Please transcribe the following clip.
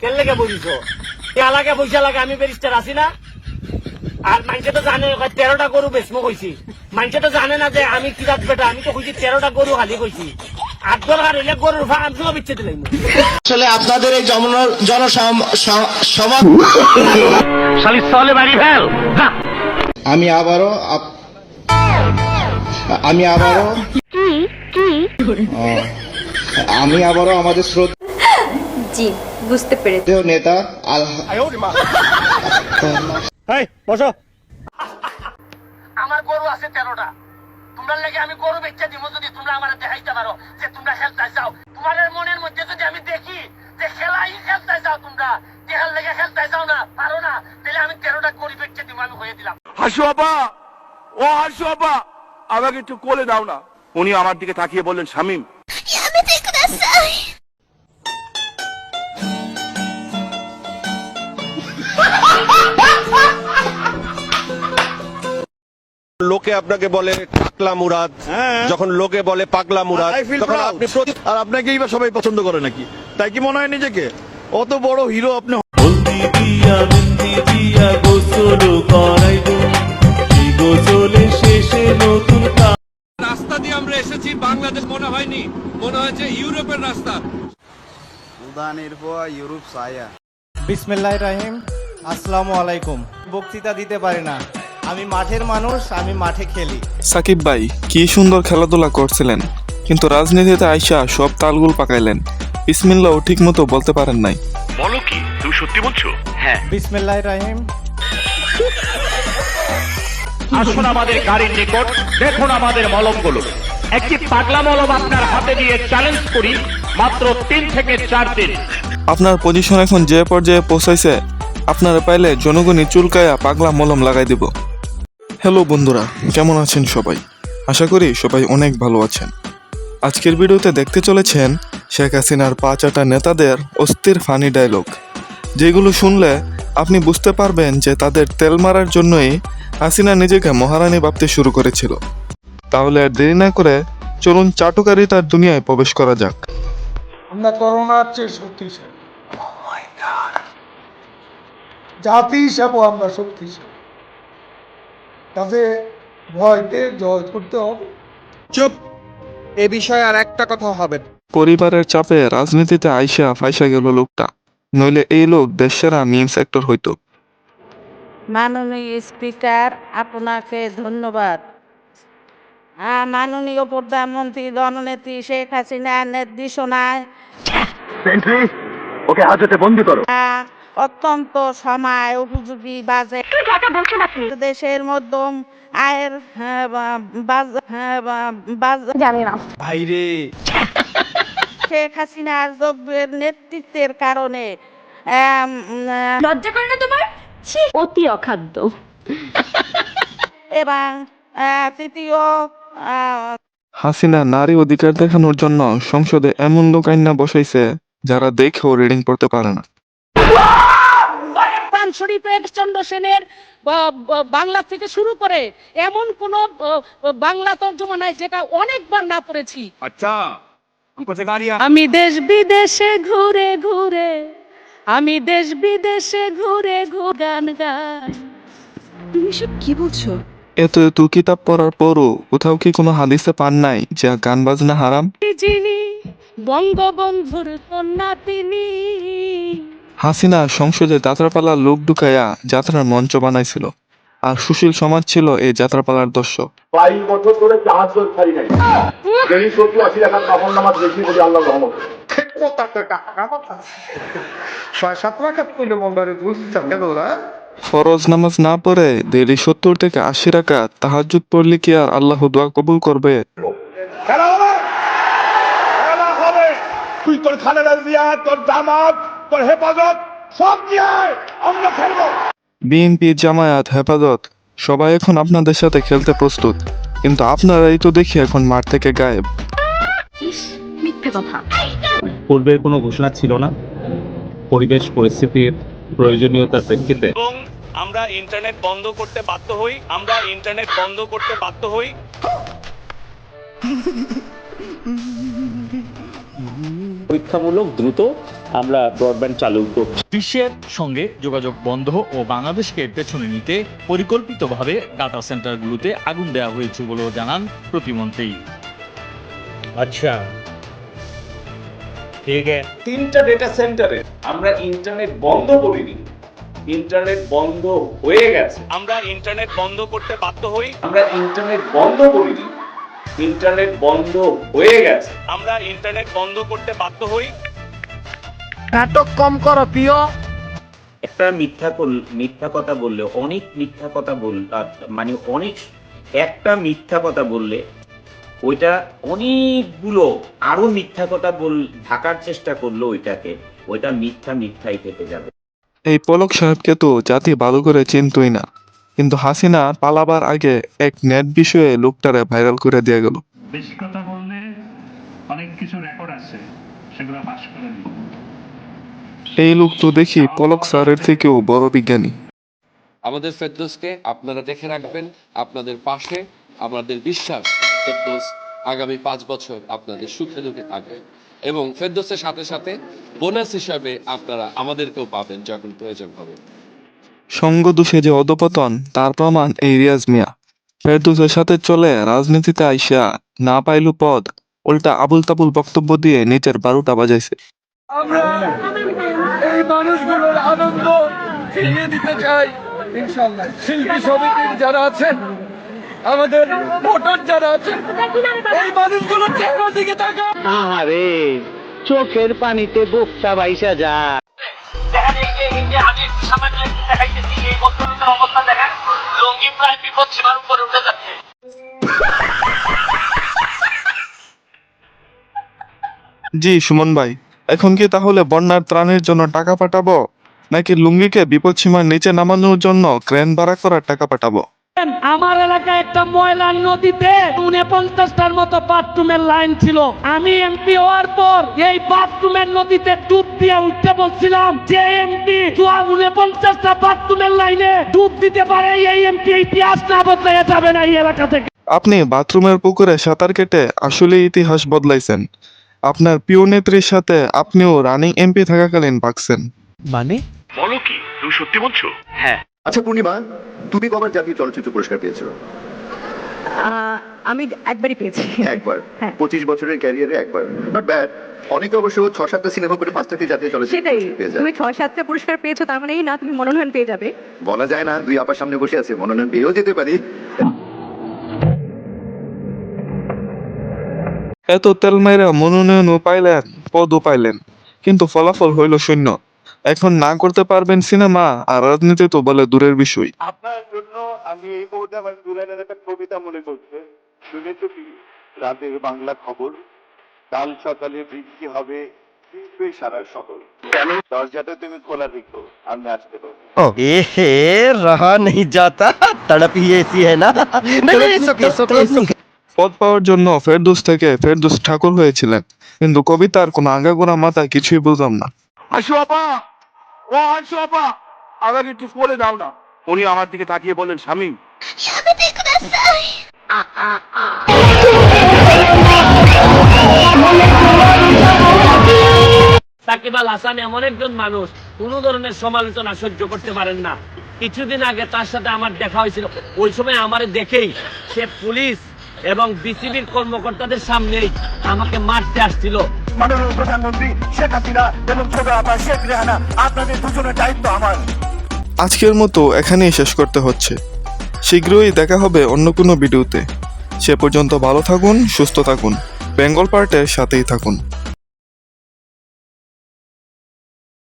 কেন লেগে বুঝিস লাগে পয়সা লাগে আমি ব্যারিস্টার আছি না আর মানুষে তো জানে 13টা গরু বেচমো কইছি মানুষে তো জানে না যে আমি কিরাত বেটা আমি তো কইছি 13টা গরু খালি কইছি 8 দরকার হইলে গরুর ফার্ম সব বিচ্ছে দিলাম আসলে আপনাদের এই আমি আবারও আমাদের শ্রদ্ধেয় জি বুঝতে পেরেছি নেতা বসো আমার গরু আছে 13টা তোমরা লাগে আমি গরু বেচে দিব যদি তোমরা আমার দেখাইতে পারো যে তোমরা খেলতে চাও তোমাদের মনের মধ্যে যদি আমি দেখি যে খেলাই খেলতে চাও তোমরা দেখার লেগে খেলতে চাও না পারো না তাহলে আমি 13টা গরু বেচে দিব আমি হয়ে দিলাম হাসু আপা ও হাসু আপা আমাকে একটু কোলে দাও না উনি আমার দিকে তাকিয়ে বললেন শামিম লোকে আপনাকে বলে টাকলা মুরাদ, যখন লোকে বলে পাগলা মুরাদ, তখন আপনি আর আপনাকেই বা সবাই পছন্দ করে নাকি? তাই কি মনে হয় নিজেকে অত বড় হিরো আপনি? রাস্তা দিয়ে আমরা এসেছি বাংলাদেশ মনে হয়নি, মনে হয়েছে ইউরোপের রাস্তা। উদানের পর ইউরোপ ছায়া। বিসমিল্লাহির রহিম, আসসালামু আলাইকুম। বক্তৃতা দিতে পারি না, আমি মাঠের মানুষ, আমি মাঠে খেলি। সাকিব ভাই কি সুন্দর খেলাধুলা করছিলেন, কিন্তু রাজনীতিতে আইসা সব তালগুল পাকাইলেন। বিসমিল্লাহও ঠিক মতো বলতে পারেন নাই। বলো কি তুমি সত্যি বলছো? হ্যাঁ। বিসমিল্লাহির রহিম। আসুন আমাদের গাড়ির নিকট, দেখুন আমাদের মলমগুলো। একটি পাগলা মলম আপনার হাতে দিয়ে চ্যালেঞ্জ করি, মাত্র 3 থেকে 4 দিন। আপনার পজিশন এখন যে পর্যায়ে পৌঁছাইছে, আপনারা পাইলে জনগণই চুলকায়া পাগলা মলম লাগাই দিব। হ্যালো বন্ধুরা, কেমন আছেন সবাই? আশা করি সবাই অনেক ভালো আছেন। আজকের ভিডিওতে দেখতে চলেছেন শেখ হাসিনার 5 নেতাদের অস্থির ফানি ডায়লগ, যেগুলো শুনলে আপনি বুঝতে পারবেন যে তাদের তেল মারার জন্যই হাসিনা নিজেকে মহারানী ভাবতে শুরু করেছিল। তাহলে আর দেরি না করে চলুন চাটুকারিতার দুনিয়ায় প্রবেশ করা যাক। আমরা করোনার চেয়ে শক্তিশালী, জাতি হিসাবেও আমরা শক্তিশালী, কাজে ভয়কে জয় করতে হবে। চুপ, এ বিষয়ে আর একটা কথা হবে। পরিবারের চাপে রাজনীতিতে আইসা ফাইসা গেল লোকটা, নইলে এই লোক দেশেরা মিম সেক্টর হইতো। মাননীয় স্পিকার, আপনাকে ধন্যবাদ। মাননীয় প্রধানমন্ত্রী জননেত্রী শেখ হাসিনার নির্দেশনায় ওকে হাজতে বন্দি করো। অত্যন্ত সময় উপযোগী বাজেট দেশের মধ্যম আয়ের জানি না ভাইরে, শেখ হাসিনার যোগ্যের নেতৃত্বের কারণে লজ্জা করে না তোমার? অতি অখাদ্য। এবং তৃতীয় হাসিনা নারী অধিকার দেখানোর জন্য সংসদে এমন লোক আইনা বসাইছে যারা দেখেও রিডিং পড়তে পারে না। শরীফের চন্দ্র সেনের বাংলা থেকে শুরু করে এমন কোন বাংলা তর্জমা নাই যেটা অনেকবার না পড়েছি। আচ্ছা আমি দেশ বিদেশে ঘুরে ঘুরে, আমি দেশ বিদেশে ঘুরে ঘুরে গান গাই। তুমি সব কি বলছো? এত কিতাব পড়ার পরও কোথাও কি কোনো হাদিসে পান নাই যে গান বাজনা হারাম? যিনি বঙ্গবন্ধুর কন্যা তিনি। হাসিনা সংসদে যাত্রাপালার লোক ঢুকাইয়া যাত্রার মঞ্চ বানাইছিল, আর সুশীল সমাজ ছিল এই যাত্রাপালার দর্শক। 22 বছর ধরে জাহাজ ছাড়ি নাই, যদি 70-80 টাকার কাপড় নামাজ দেখি বলি আল্লাহর রহমত। ফরজ নামাজ না পড়ে দেরি 70 থেকে 80 রাকাত তাহাজ্জুদ পড়লে কি আর আল্লাহ দোয়া কবুল করবে? খেলা হবে, খেলা হবে। তুই তোর খালেদা জিয়া, তোর জামাত, তোর হেফাজত সব নিয়ে আমরা খেলবো। বিএনপি, জামায়াত, হেফাজত সবাই এখন আপনাদের সাথে খেলতে প্রস্তুত, কিন্তু আপনারাই তো দেখি এখন মাঠ থেকে গায়েব। মিথ্যে কথা। পূর্বের কোনো ঘোষণা ছিল না, পরিবেশ পরিস্থিতির প্রয়োজনীয়তার প্রেক্ষিতে আমরা ইন্টারনেট বন্ধ করতে বাধ্য হই। পরীক্ষামূলক দ্রুত আমরা ব্রডব্যান্ড চালু করছি। বিশ্বের সঙ্গে যোগাযোগ বন্ধ ও বাংলাদেশকে পেছনে নিতে পরিকল্পিতভাবে ডাটা সেন্টারগুলোতে আগুন দেওয়া হয়েছে বলেও জানান প্রতিমন্ত্রী। আচ্ছা, ঠিক আছে। 3টা ডেটা সেন্টারে আমরা ইন্টারনেট বন্ধ করিনি, ইন্টারনেট বন্ধ হয়ে গেছে। আমরা ইন্টারনেট বন্ধ করতে বাধ্য হই। আমরা ইন্টারনেট বন্ধ করিনি, ইন্টারনেট বন্ধ হয়ে গেছে। আমরা ইন্টারনেট বন্ধ করতে বাধ্য হই। নাটক কম করো প্রিয়। একটা মিথ্যা কথা বললে অনেক মিথ্যা কথা মানে অনেক একটা মিথ্যা কথা বললে ওইটা অনেকগুলো আরো মিথ্যা কথা ঢাকার চেষ্টা করলো ওইটা মিথ্যাই থেকে যাবে। এই পলক সাহেবকে তো জাতি ভালো করে চিনতই না, কিন্তু হাসিনা পালাবার আগে এক নেট বিষয়ে লোকটারে ভাইরাল করে দিয়ে গেল। বেশি কথা বললে অনেক কিছু রেকর্ড আছে, সেগুলো ফাঁস করে দিই। এই লোক তো দেখি পলক স্যারের থেকেও বড় বিজ্ঞানী। আমাদের ফেরদৌসকে আপনারা দেখে রাখবেন আপনাদের পাশে। আমাদের বিশ্বাস ফেরদৌস আগামী 5 বছর আপনাদের সুখে দুঃখে থাকবে, এবং ফেরদৌসের সাথে সাথে বোনাস হিসাবে আপনারা আমাদেরকেও পাবেন যখন প্রয়োজন হবে। সঙ্গ দোষে যে অধপতন তার প্রমাণ এই রিয়াজ মিয়া। ফেরদৌসের সাথে চলে রাজনীতিতে আইসা না পাইলু পদ, উল্টা আবুল তাবুল বক্তব্য দিয়ে নিচের 12টা বাজাইছে। আমরা এই মানুষগুলোর আনন্দ ফিরিয়ে দিতে চাই ইনশাআল্লাহ। শিল্পী সমিতির যারা আছেন, আমাদের ভোটার যারা আছেন, এই মানুষগুলোর চেহারার দিকে তাকান। আরে চোখের পানিতে বুকটা বাইসা যায়। দেখেন এই যে আমি সামান্য একটু দেখাইতেছি, এই বর্তমানের অবস্থা দেখেন, লুঙ্গি প্রায় বিপদ সীমার উপরে উঠে যাচ্ছে। জি সুমন ভাই, এখন কি তাহলে বন্যার ত্রাণের জন্য টাকা পাঠাবো, নাকি লুঙ্গিকে বিপদসীমার নিচে নামানোর জন্য ক্রেন ভাড়া করার টাকা পাঠাবো? আমার এলাকায় একটা ময়লার নদীতে 49টার মতো বাথরুমের লাইন ছিল। আমি এমপি হওয়ার পর এই বাথরুমের নদীতে ডুব দিয়ে উঠতে বলছিলাম, যে এমপি 49টা বাথরুমের লাইনে ডুব দিতে পারে, এই এমপি ইতিহাস না বদলে যাবে না এই এলাকা থেকে। আপনি বাথরুমের পুকুরে সাঁতার কেটে আসলে ইতিহাস বদলাইছেন। আপনার প্রিয় নেত্রীর সাথে আপনিও রানিং এমপি থাকাকালীন পাকছেন। মানে বলো কি, তুমি সত্যি বলছো? হ্যাঁ। আচ্ছা পূর্ণিমা, তুমি কবার জাতীয় চলচ্চিত্র পুরস্কার পেয়েছো? আমি একবারই পেয়েছি। একবার। হ্যাঁ। 25 বছরের ক্যারিয়ারে একবার, নট ব্যাড। অনেকে অবশ্য 6-7টা সিনেমা করে 5টা জাতীয় চলচ্চিত্র সেটাই, পেয়ে যায়। তুমি 6-7টা পুরস্কার পেয়েছো, তার মানে এই না তুমি মনোনয়ন পেয়ে যাবে। বলা যায় না, 2 আপার সামনে বসে আছে, মনোনয়ন পেয়েও যেতে পারি। এত তেল মাইরা মনোনয়নও পাইলেন, পদও পাইলেন, কিন্তু ফলাফল হইল শূন্য। এখন না করতে পারবেন সিনেমা, আর রাজনীতি তো বলে দূরের বিষয়। আপনার জন্য আমি এই মুহূর্তে আমার দুলাইনের একটা কবিতা মনে করছে। শুনেছো কি রাতের বাংলা খবর, কাল সকালে বৃষ্টি হবে, ভিজবে সারা শহর। কেন দরজাটা তুমি খোলা রেখো, আমি আসতে পারবো। रहा नहीं जाता, तड़प ही ऐसी है ना। পদ পাওয়ার জন্য ফেরদৌস থেকে ফেরদৌস ঠাকুর হয়েছিলেন, কিন্তু কবিতার কোনো আগাগোড়া মাথা কিছুই বুঝলাম না। আইসো আপা, ও আইসো আপা, আমাকে একটু বলে দাও না। উনি আমার দিকে তাকিয়ে বলেন, স্বামী সাকিব আল হাসান এমন একজন মানুষ, কোন ধরনের সমালোচনা সহ্য করতে পারেন না। কিছুদিন আগে তার সাথে আমার দেখা হয়েছিল, ওই সময় আমারে দেখেই সে পুলিশ এবং বিসিবির কর্মকর্তাদের সামনেই আমাকে মারতে আসছিল। মাননীয় প্রধানমন্ত্রী শেখ হাসিনা এবং ছোট আপা শেখ রেহানা, আপনাদের দুজনের দায়িত্ব আমার। আজকের মতো এখানেই শেষ করতে হচ্ছে। শীঘ্রই দেখা হবে অন্য কোনো ভিডিওতে। সে পর্যন্ত ভালো থাকুন, সুস্থ থাকুন, বেঙ্গল পার্টের সাথেই থাকুন।